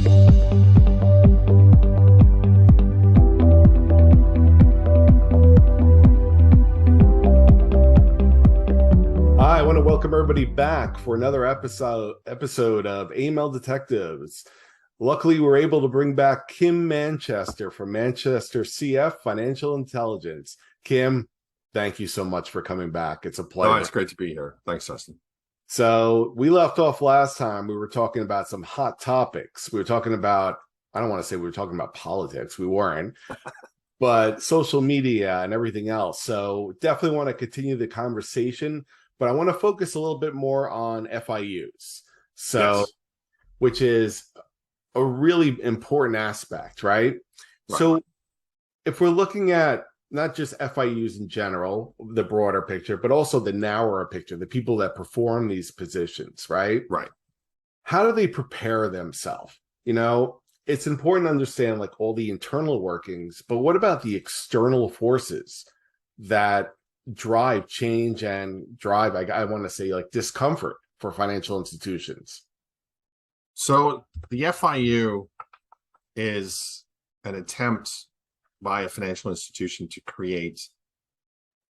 Hi, I want to welcome everybody back for another episode of AML Detectives. Luckily, we're able to bring back Kim Manchester from ManchesterCF Financial Intelligence. Kim, thank you so much for coming back. It's a pleasure. Oh, it's great to be here. Thanks, Justin. So we left off last time. We were talking about some hot topics. We were talking about, I don't want to say we were talking about politics. We weren't. But social media and everything else. So definitely want to continue the conversation, but I want to focus a little bit more on FIUs. So, Yes. Which is a really important aspect, right? So if we're looking at not just FIUs in general, the broader picture, but also the narrower picture, the people that perform these positions, right? Right. How do they prepare themselves? You know, it's important to understand like all the internal workings, but what about the external forces that drive change and drive, I want to say, like discomfort for financial institutions? So the FIU is an attempt by a financial institution to create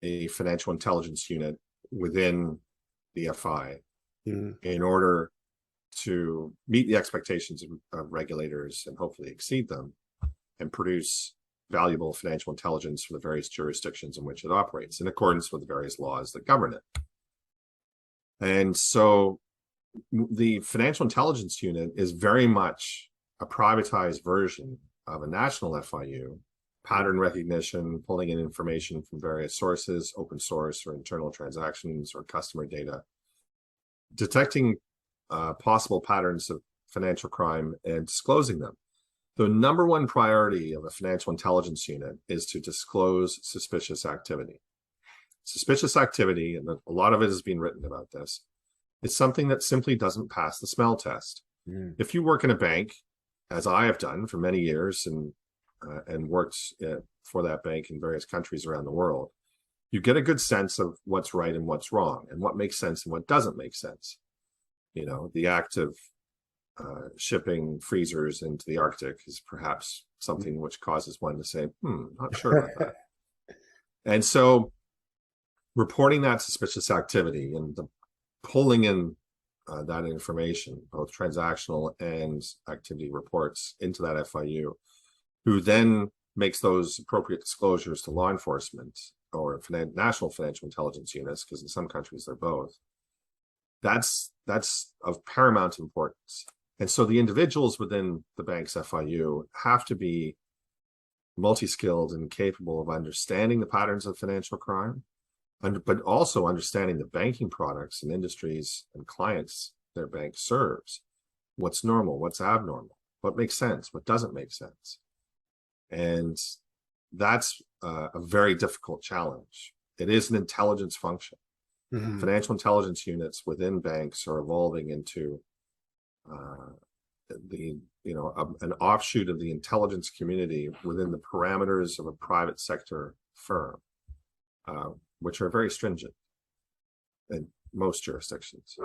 a financial intelligence unit within the FI in order to meet the expectations of regulators and hopefully exceed them and produce valuable financial intelligence for the various jurisdictions in which it operates in accordance with the various laws that govern it. And so the financial intelligence unit is very much a privatized version of a national FIU, pattern recognition, pulling in information from various sources, open source or internal transactions or customer data, detecting possible patterns of financial crime and disclosing them. The number one priority of a financial intelligence unit is to disclose suspicious activity. Suspicious activity, and a lot of it has been written about this, is something that simply doesn't pass the smell test. If you work in a bank, as I have done for many years and worked for that bank in various countries around the world, you get a good sense of what's right and what's wrong and what makes sense and what doesn't make sense. You know, the act of shipping freezers into the Arctic is perhaps something which causes one to say, not sure about that. And so reporting that suspicious activity and pulling in that information, both transactional and activity reports into that FIU, who then makes those appropriate disclosures to law enforcement or national financial intelligence units, because in some countries they're both. That's of paramount importance. And so the individuals within the bank's FIU have to be multi-skilled and capable of understanding the patterns of financial crime, but also understanding the banking products and industries and clients their bank serves. What's normal, what's abnormal, what makes sense, what doesn't make sense. And that's a very difficult challenge. It is an intelligence function. Financial intelligence units within banks are evolving into an offshoot of the intelligence community within the parameters of a private sector firm, which are very stringent in most jurisdictions.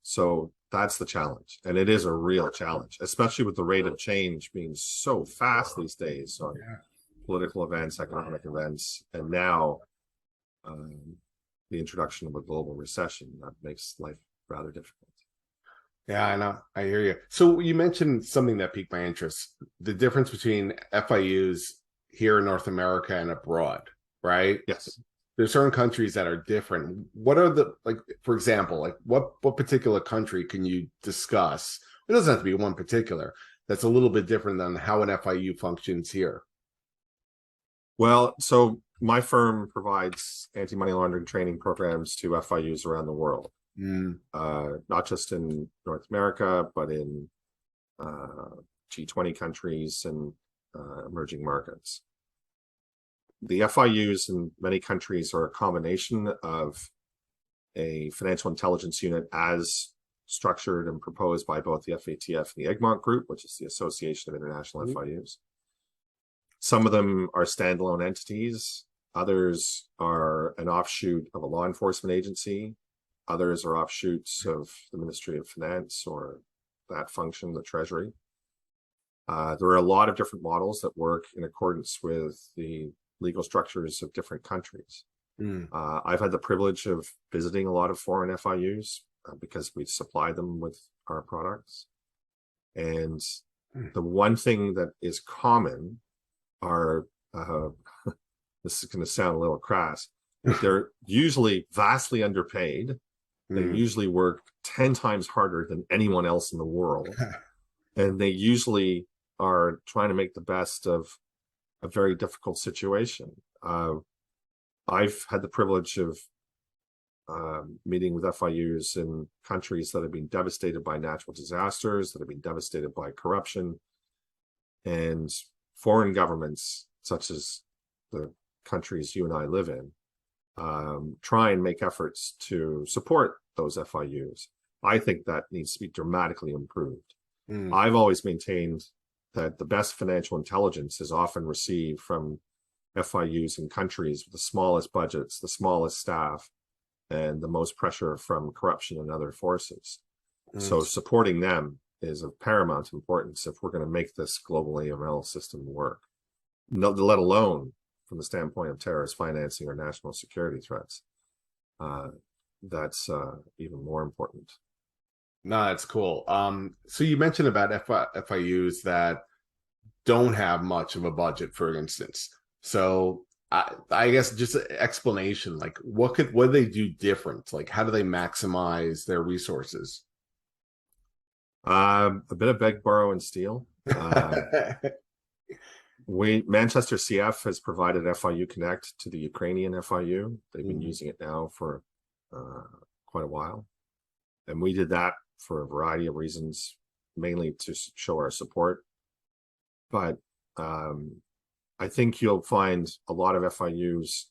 So that's the challenge, and it is a real challenge, especially with the rate of change being so fast these days on political events, economic events, and now the introduction of a global recession that makes life rather difficult. Yeah, I know. I hear you. So you mentioned something that piqued my interest, the difference between FIUs here in North America and abroad, right? Yes. There's certain countries that are different. What are the, like, for example, like what particular country can you discuss? It doesn't have to be one particular that's a little bit different than how an FIU functions here. Well, so my firm provides anti-money laundering training programs to FIUs around the world, not just in North America, but in G20 countries and emerging markets. The FIUs in many countries are a combination of a financial intelligence unit as structured and proposed by both the FATF and the Egmont Group, which is the Association of International FIUs. Some of them are standalone entities. Others are an offshoot of a law enforcement agency. Others are offshoots of the Ministry of Finance or that function, the Treasury. There are a lot of different models that work in accordance with the legal structures of different countries. I've had the privilege of visiting a lot of foreign FIUs because we supply them with our products. And the one thing that is common are, this is going to sound a little crass, but they're usually vastly underpaid. They usually work 10 times harder than anyone else in the world. And they usually are trying to make the best of a very difficult situation. I've had the privilege of meeting with FIUs in countries that have been devastated by natural disasters, that have been devastated by corruption, and foreign governments, such as the countries you and I live in, try and make efforts to support those FIUs. I think that needs to be dramatically improved. I've always maintained that the best financial intelligence is often received from FIUs in countries with the smallest budgets, the smallest staff, and the most pressure from corruption and other forces. So supporting them is of paramount importance if we're going to make this global AML system work, let alone from the standpoint of terrorist financing or national security threats. That's even more important. No, that's cool. So you mentioned about FIUs that don't have much of a budget, for instance. So I guess just an explanation, like what do they do different? Like how do they maximize their resources? A bit of beg, borrow, and steal. ManchesterCF has provided FIU Connect to the Ukrainian FIU. They've been using it now for quite a while. And we did that for a variety of reasons, mainly to show our support. But I think you'll find a lot of FIUs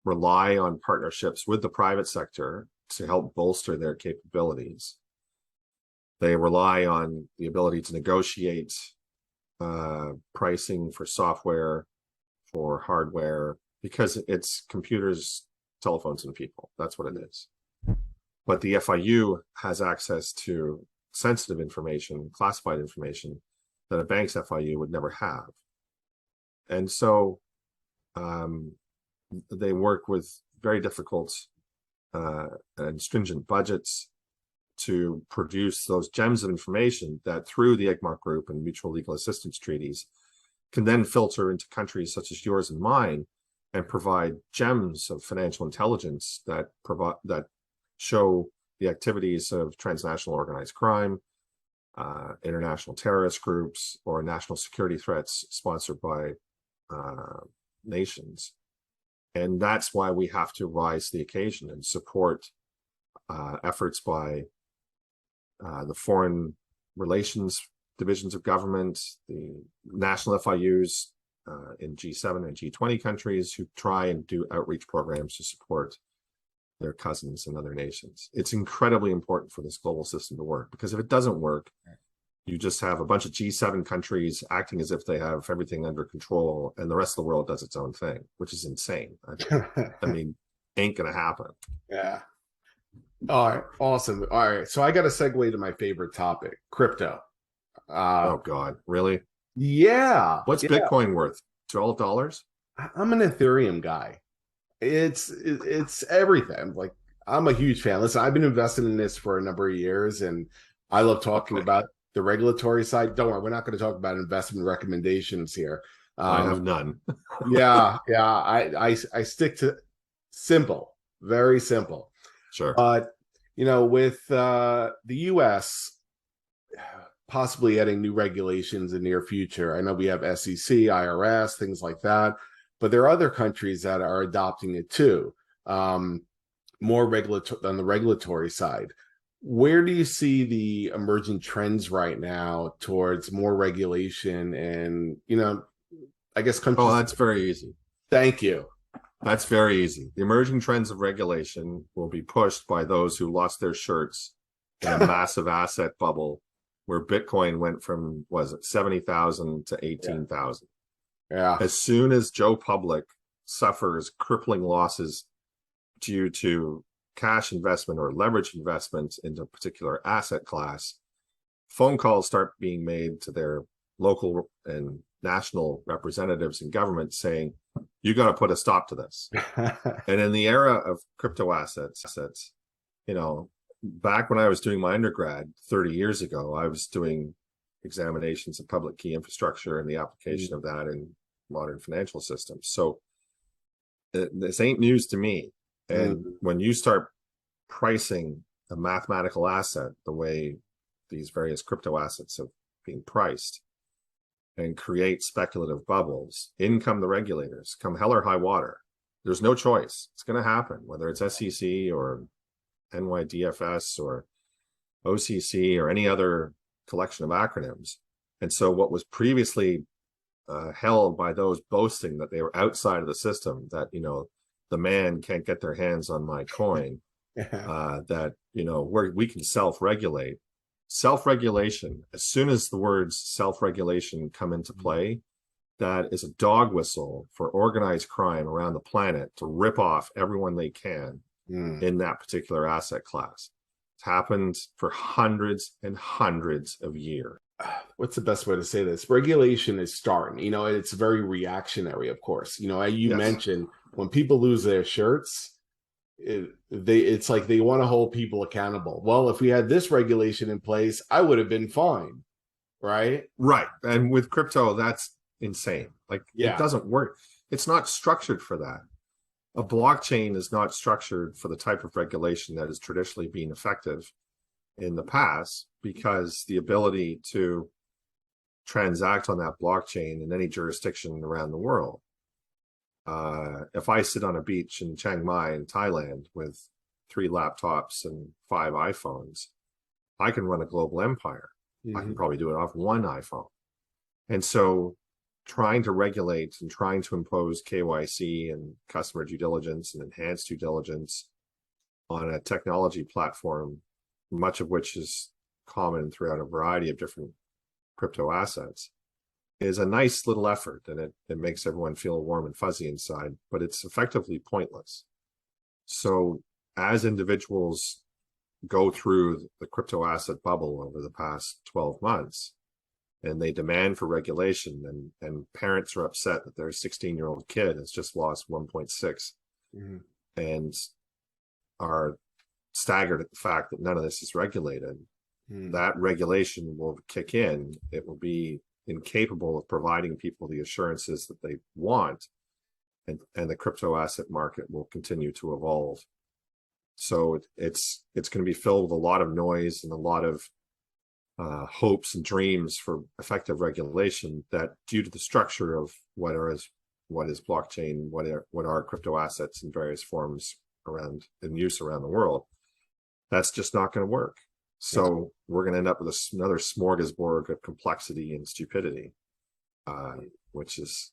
rely on partnerships with the private sector to help bolster their capabilities. They rely on the ability to negotiate pricing for software, for hardware, because it's computers, telephones, and people. That's what it is. But the FIU has access to sensitive information, classified information that a bank's FIU would never have. And so they work with very difficult and stringent budgets to produce those gems of information that through the IGMAR group and mutual legal assistance treaties can then filter into countries such as yours and mine and provide gems of financial intelligence that show the activities of transnational organized crime, international terrorist groups, or national security threats sponsored by nations. And that's why we have to rise to the occasion and support efforts by the foreign relations divisions of government, the national FIUs in G7 and G20 countries who try and do outreach programs to support their cousins in other nations. It's incredibly important for this global system to work, because if it doesn't work, you just have a bunch of G7 countries acting as if they have everything under control, and the rest of the world does its own thing, which is insane. I mean, ain't gonna happen. Yeah. All right. Awesome. All right. So I got to segue to my favorite topic, crypto. Oh God, really? Yeah. What's Bitcoin worth? $12? I'm an Ethereum guy. It's everything. Like, I'm a huge fan. Listen, I've been investing in this for a number of years, and I love talking about the regulatory side. Don't worry, we're not going to talk about investment recommendations here. I have none. yeah. I stick to simple, very simple. Sure. But with the U.S. possibly adding new regulations in the near future, I know we have SEC, IRS, things like that, but there are other countries that are adopting it too, more regulatory on the regulatory side. Where do you see the emerging trends right now towards more regulation and, I guess countries? Oh, that's very easy. Thank you. That's very easy. The emerging trends of regulation will be pushed by those who lost their shirts in a massive asset bubble where Bitcoin went from, was it 70,000 to 18,000. Yeah. As soon as Joe Public suffers crippling losses due to cash investment or leverage investment into a particular asset class, phone calls start being made to their local and national representatives in government saying, you got to put a stop to this. And in the era of crypto assets, you know, back when I was doing my undergrad 30 years ago, I was doing examinations of public key infrastructure and the application of that in modern financial systems. So this ain't news to me. And when you start pricing a mathematical asset the way these various crypto assets have been priced and create speculative bubbles, in come the regulators, come hell or high water. There's no choice. It's going to happen, whether it's SEC or NYDFS or OCC or any other collection of acronyms. And so what was previously held by those boasting that they were outside of the system, that, you know, the man can't get their hands on my coin, that, you know, we can self-regulate. Self-regulation, as soon as the words self-regulation come into play, that is a dog whistle for organized crime around the planet to rip off everyone they can in that particular asset class. It's happened for hundreds and hundreds of years. What's the best way to say this? Regulation is starting, you know, it's very reactionary, of course. You know, you mentioned when people lose their shirts, it's like they want to hold people accountable. Well, if we had this regulation in place, I would have been fine, right? Right. And with crypto, that's insane. Like, it doesn't work. It's not structured for that. A blockchain is not structured for the type of regulation that has traditionally been effective in the past, because the ability to transact on that blockchain in any jurisdiction around the world. If I sit on a beach in Chiang Mai in Thailand with 3 laptops and 5 iPhones, I can run a global empire. I can probably do it off 1 iPhone. And so trying to regulate and trying to impose KYC and customer due diligence and enhanced due diligence on a technology platform, much of which is common throughout a variety of different crypto assets, is a nice little effort, and it makes everyone feel warm and fuzzy inside, but it's effectively pointless. So as individuals go through the crypto asset bubble over the past 12 months, and they demand for regulation, and parents are upset that their 16-year-old kid has just lost 1.6 and are staggered at the fact that none of this is regulated, that regulation will kick in. It will be incapable of providing people the assurances that they want, and the crypto asset market will continue to evolve. So it's going to be filled with a lot of noise and a lot of hopes and dreams for effective regulation, that due to the structure of what is blockchain, what are crypto assets in various forms around in use around the world, that's just not going to work. So we're going to end up with another smorgasbord of complexity and stupidity, which is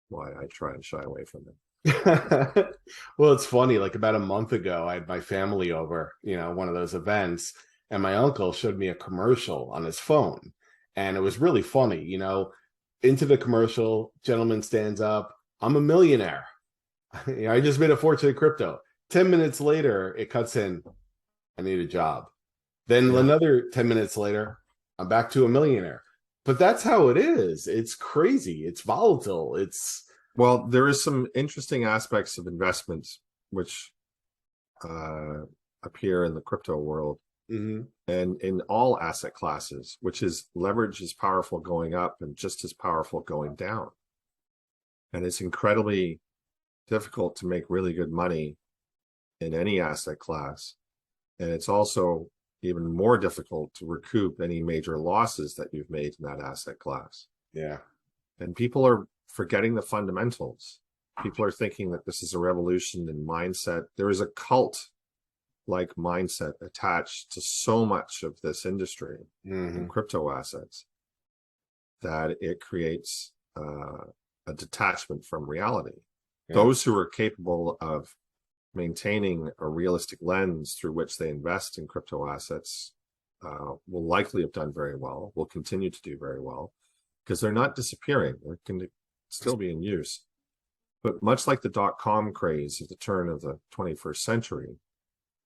why I try and shy away from it. Well, it's funny, like about a month ago, I had my family over, you know, one of those events, and my uncle showed me a commercial on his phone, and it was really funny. You know, into the commercial, gentleman stands up, I'm a millionaire. You know, I just made a fortune in crypto. 10 minutes later, it cuts in, I need a job. Then another 10 minutes later, I'm back to a millionaire. But that's how it is. It's crazy. It's volatile. Well, there is some interesting aspects of investment which appear in the crypto world and in all asset classes, which is leverage is powerful going up and just as powerful going down. And it's incredibly difficult to make really good money in any asset class. And it's also even more difficult to recoup any major losses that you've made in that asset class. Yeah. And people are forgetting the fundamentals. People are thinking that this is a revolution in mindset. There is a cult-like mindset attached to so much of this industry in crypto assets that it creates a detachment from reality. Yeah. Those who are capable of maintaining a realistic lens through which they invest in crypto assets will likely have done very well, will continue to do very well, because they're not disappearing. They're going to still be in use. But much like the dot-com craze at the turn of the 21st century,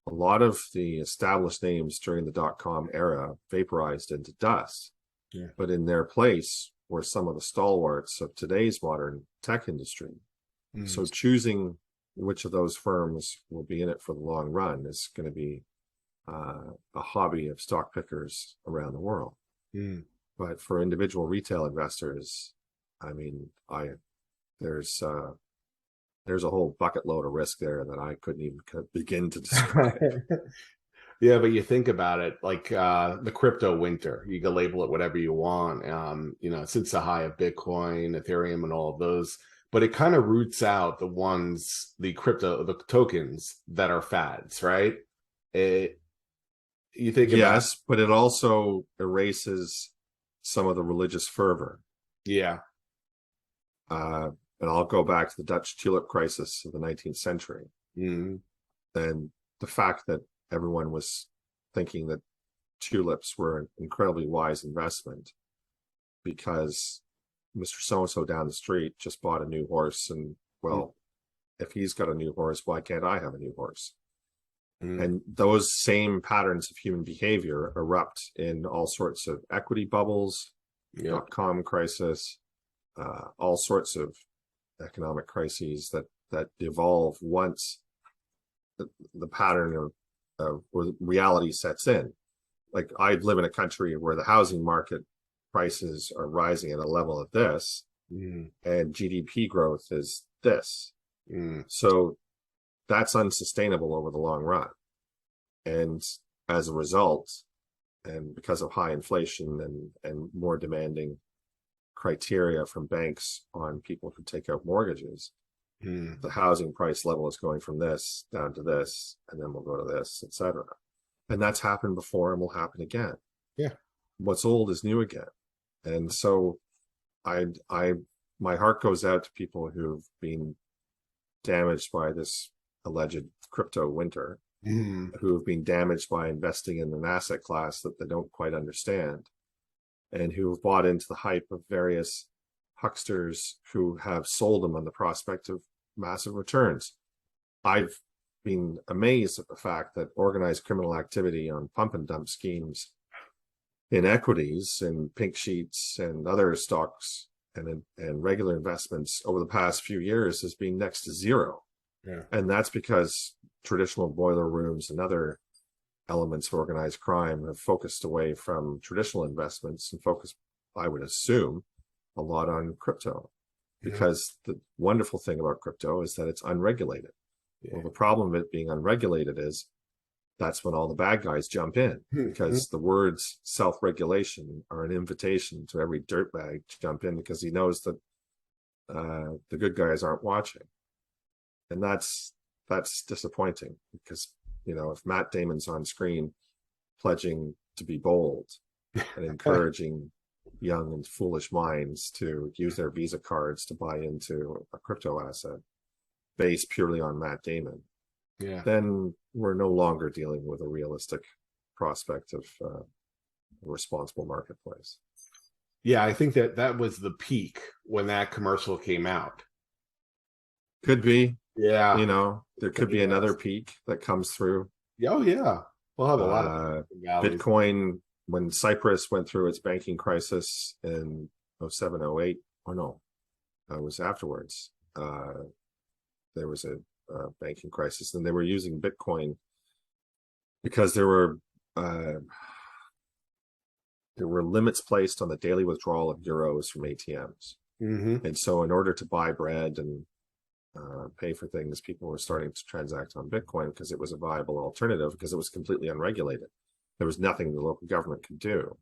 a lot of the established names during the dot-com era vaporized into dust. Yeah. But in their place were some of the stalwarts of today's modern tech industry. Mm. So choosing which of those firms will be in it for the long run is going to be a hobby of stock pickers around the world. Mm. But for individual retail investors, I mean, there's a whole bucket load of risk there that I couldn't even begin to describe. Yeah, but you think about it, like the crypto winter, you can label it whatever you want. Since the high of Bitcoin, Ethereum, and all of those, but it kind of roots out the tokens that are fads, right? You think about, Yes, but it also erases some of the religious fervor. yeah. And I'll go back to the Dutch tulip crisis of the 19th century. Mm-hmm. And the fact that everyone was thinking that tulips were an incredibly wise investment because Mr. So-and-so down the street just bought a new horse. And well, if he's got a new horse, why can't I have a new horse? And those same patterns of human behavior erupt in all sorts of equity bubbles, dot-com crisis, all sorts of economic crises that evolve once the pattern of where reality sets in. Like I live in a country where the housing market prices are rising at a level of this, and GDP growth is this. So that's unsustainable over the long run. And as a result, and because of high inflation and more demanding criteria from banks on people who take out mortgages, the housing price level is going from this down to this, and then we'll go to this, etc. And that's happened before and will happen again. Yeah. What's old is new again. And so my heart goes out to people who've been damaged by this alleged crypto winter, who have been damaged by investing in an asset class that they don't quite understand, and who have bought into the hype of various hucksters who have sold them on the prospect of massive returns. I've been amazed at the fact that organized criminal activity on pump and dump schemes in equities and pink sheets and other stocks and regular investments over the past few years has been next to zero. Yeah. And that's because traditional boiler rooms and other elements of organized crime have focused away from traditional investments and focused, I would assume, a lot on crypto. Because the wonderful thing about crypto is that it's unregulated. Well, the problem of it being unregulated is that's when all the bad guys jump in, because the words self-regulation are an invitation to every dirtbag to jump in, because he knows that the good guys aren't watching. And that's disappointing, because, if Matt Damon's on screen pledging to be bold and encouraging young and foolish minds to use their Visa cards to buy into a crypto asset based purely on Matt Damon, then we're no longer dealing with a realistic prospect of a responsible marketplace. Yeah, I think that was the peak when that commercial came out. Could be. Yeah. There could be another peak that comes through. Oh, yeah. We'll have a lot of Bitcoin, when Cyprus went through its banking crisis in 07, 08, or no, it was afterwards. There was a banking crisis, and they were using Bitcoin because there were limits placed on the daily withdrawal of euros from ATMs. And so in order to buy bread and pay for things, people were starting to transact on Bitcoin because it was a viable alternative, because it was completely unregulated. There was nothing the local government could do.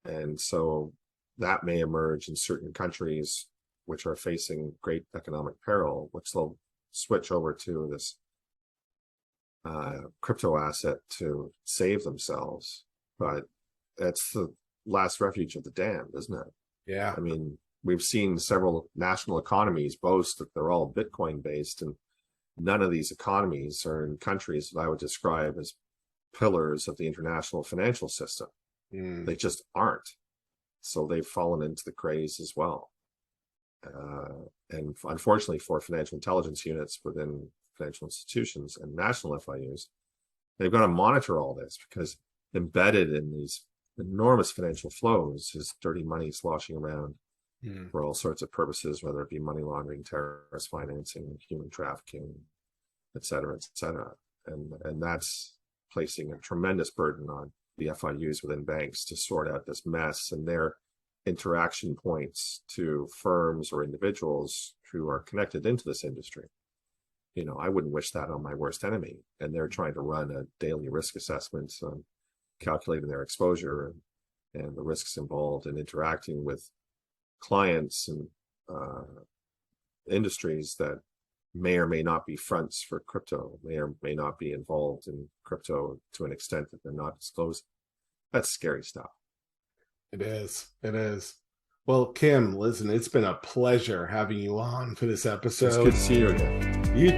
And so that may emerge in certain countries which are facing great economic peril, which they'll switch over to this crypto asset to save themselves. But that's the last refuge of the damned, isn't it? Yeah. I mean, we've seen several national economies boast that they're all Bitcoin based, and none of these economies are in countries that I would describe as pillars of the international financial system. They just aren't. So they've fallen into the craze as well. And unfortunately for financial intelligence units within financial institutions and national FIUs, they've got to monitor all this, because embedded in these enormous financial flows. There's dirty money sloshing around Mm. for all sorts of purposes, whether it be money laundering, terrorist financing, human trafficking, et cetera, et cetera. And that's placing a tremendous burden on the FIUs within banks to sort out this mess, and their interaction points to firms or individuals who are connected into this industry. You know, I wouldn't wish that on my worst enemy. And they're trying to run a daily risk assessment, calculating their exposure and the risks involved in interacting with clients and industries that may or may not be fronts for crypto, may or may not be involved in crypto to an extent that they're not disclosing. That's scary stuff. It is. It is. Well, Kim, listen, it's been a pleasure having you on for this It's episode. good to see you again. You